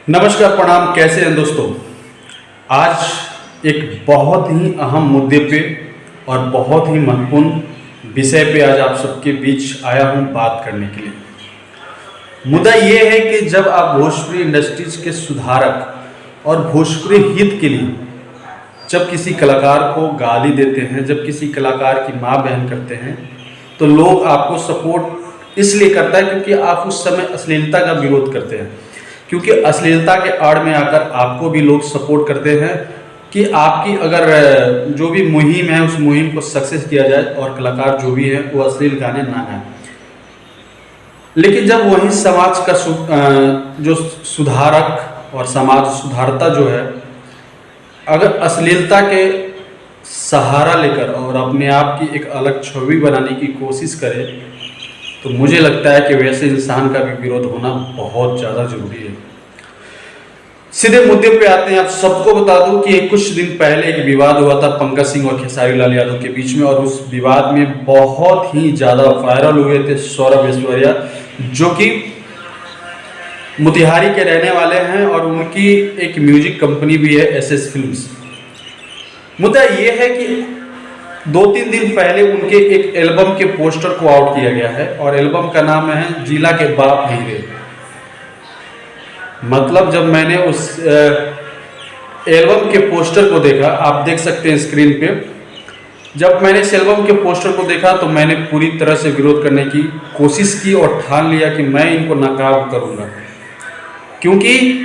नमस्कार, प्रणाम। कैसे हैं दोस्तों? आज एक बहुत ही अहम मुद्दे पे और बहुत ही महत्वपूर्ण विषय पे आज आप सबके बीच आया हूँ बात करने के लिए। मुद्दा ये है कि जब आप भोजपुरी इंडस्ट्रीज के सुधारक और भोजपुरी हित के लिए जब किसी कलाकार को गाली देते हैं, जब किसी कलाकार की माँ बहन करते हैं, तो लोग आपको सपोर्ट इसलिए करता है क्योंकि आप उस समय अश्लीलता का विरोध करते हैं। क्योंकि अश्लीलता के आड़ में आकर आपको भी लोग सपोर्ट करते हैं कि आपकी अगर जो भी मुहिम है उस मुहिम को सक्सेस किया जाए और कलाकार जो भी है वो अश्लील गाने ना गाएं। लेकिन जब वही समाज का जो सुधारक और समाज सुधारता जो है अगर अश्लीलता के सहारा लेकर और अपने आप की एक अलग छवि बनाने की कोशिश करे, तो मुझे लगता है कि वैसे इंसान का भी विरोध होना बहुत ज़्यादा जरूरी है। सीधे मुद्दे पे आते हैं। आप सबको बता दूं कि कुछ दिन पहले एक विवाद हुआ था पंकज सिंह और खेसारी लाल यादव के बीच में, और उस विवाद में बहुत ही ज़्यादा वायरल हुए थे सौरभ ऐश्वर्या, जो कि मोतिहारी के रहने वाले हैं और उनकी एक म्यूजिक कंपनी भी है SS फिल्म्स। मुद्दा ये है कि 2-3 दिन पहले उनके एक एल्बम के पोस्टर को आउट किया गया है और एल्बम का नाम है जिला के बाप हीरे। मतलब जब मैंने उस एल्बम के पोस्टर को देखा, आप देख सकते हैं स्क्रीन पे, जब मैंने इस एल्बम के पोस्टर को देखा तो मैंने पूरी तरह से विरोध करने की कोशिश की और ठान लिया कि मैं इनको नाकाब करूंगा। क्योंकि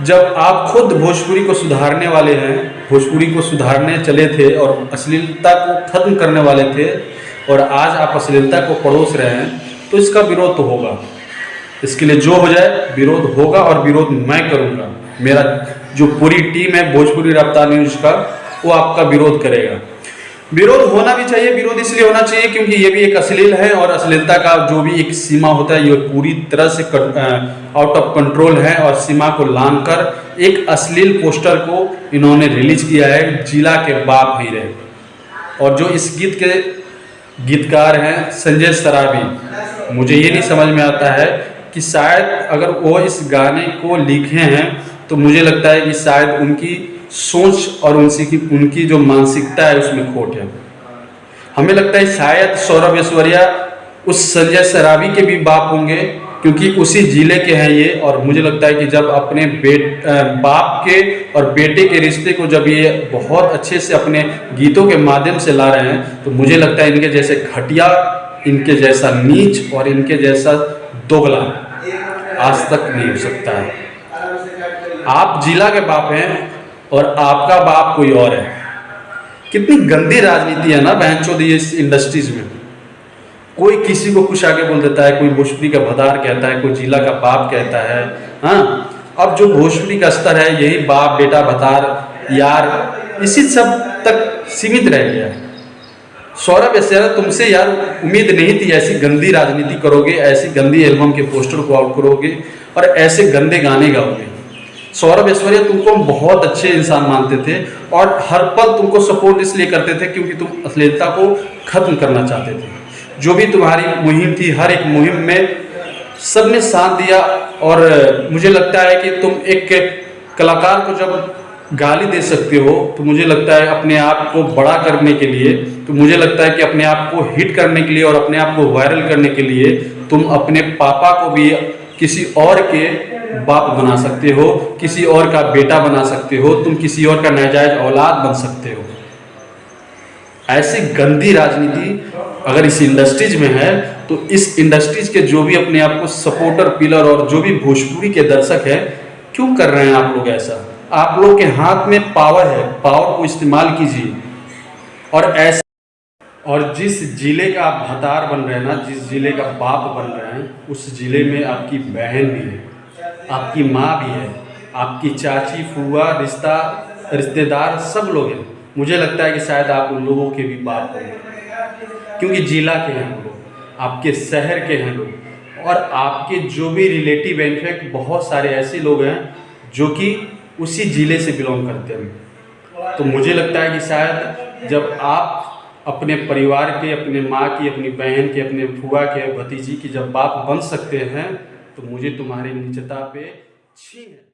जब आप खुद भोजपुरी को सुधारने वाले हैं, भोजपुरी को सुधारने चले थे और अश्लीलता को खत्म करने वाले थे, और आज आप अश्लीलता को परोस रहे हैं, तो इसका विरोध तो होगा। इसके लिए जो हो जाए विरोध होगा और विरोध मैं करूंगा। मेरा जो पूरी टीम है भोजपुरी रफ्तार न्यूज का, वो आपका विरोध करेगा। विरोध होना भी चाहिए। विरोध इसलिए होना चाहिए क्योंकि ये भी एक अश्लील है और अश्लीलता का जो भी एक सीमा होता है ये पूरी तरह से आउट ऑफ कंट्रोल है, और सीमा को लांघकर एक अश्लील पोस्टर को इन्होंने रिलीज किया है, जिला के बाप हीरे। और जो इस गीत के गीतकार हैं संजय सराबी, मुझे ये नहीं समझ में आता है कि शायद अगर वो इस गाने को लिखे हैं तो मुझे लगता है कि शायद उनकी सोच और उनकी जो मानसिकता है उसमें खोट है। हमें लगता है शायद सौरभ ऐश्वर्या उस संजय सराबी के भी बाप होंगे, क्योंकि उसी जिले के हैं ये। और मुझे लगता है कि जब अपने बाप के और बेटे के रिश्ते को जब ये बहुत अच्छे से अपने गीतों के माध्यम से ला रहे हैं, तो मुझे लगता है इनके जैसे घटिया, इनके जैसा नीच और इनके जैसा दोगला आज तक नहीं हो सकता है। आप जिला के बाप हैं और आपका बाप कोई और है। कितनी गंदी राजनीति है ना बहनचोदी इस इंडस्ट्रीज में। कोई किसी को कुछ आगे बोल देता है, कोई भोजपुरी का भदार कहता है, कोई जिला का बाप कहता है। हाँ, अब जो भोजपुरी का स्तर है यही बाप बेटा भतार यार इसी सब तक सीमित रह गया है। सौरभ ऐश्वर्या, तुमसे यार उम्मीद नहीं थी ऐसी गंदी राजनीति करोगे, ऐसी गंदी एल्बम के पोस्टर को आउट करोगे और ऐसे गंदे गाने गाओगे। सौरभ ऐश्वर्या, तुमको हम बहुत अच्छे इंसान मानते थे और हर पल तुमको सपोर्ट इसलिए करते थे क्योंकि तुम अश्लीलता को खत्म करना चाहते थे। जो भी तुम्हारी मुहिम थी, हर एक मुहिम में सबने साथ दिया। और मुझे लगता है कि तुम एक कलाकार को जब गाली दे सकते हो तो मुझे लगता है अपने आप को बड़ा करने के लिए, तो मुझे लगता है कि अपने आप को हिट करने के लिए और अपने आप को वायरल करने के लिए तुम अपने पापा को भी किसी और के बाप बना सकते हो, किसी और का बेटा बना सकते हो, तुम किसी और का नाजायज औलाद बन सकते हो। ऐसी गंदी राजनीति अगर इस इंडस्ट्रीज में है तो इस इंडस्ट्रीज के जो भी अपने आप को सपोर्टर, पिलर और जो भी भोजपुरी के दर्शक है, क्यों कर रहे हैं आप लोग ऐसा? आप लोग के हाथ में पावर है, पावर को इस्तेमाल कीजिए। और जिस जिले का आप भतार बन रहे हैं ना, जिस जिले का बाप बन रहे हैं, उस जिले में आपकी बहन भी है, आपकी माँ भी है, आपकी चाची, फूआ, रिश्तेदार सब लोग हैं। मुझे लगता है कि शायद आप उन लोगों के भी बाप हैं, क्योंकि जिला के हैं लोग, आपके शहर के हैं लोग, और आपके जो भी रिलेटिव हैं, इनफैक्ट बहुत सारे ऐसे लोग हैं जो कि उसी जिले से बिलोंग करते हैं। तो मुझे लगता है कि शायद जब आप अपने परिवार के, अपने माँ की, अपनी बहन के, अपने फुआ के, भतीजी की जब बाप बन सकते हैं, तो मुझे तुम्हारी नीचता पे अच्छी हैं।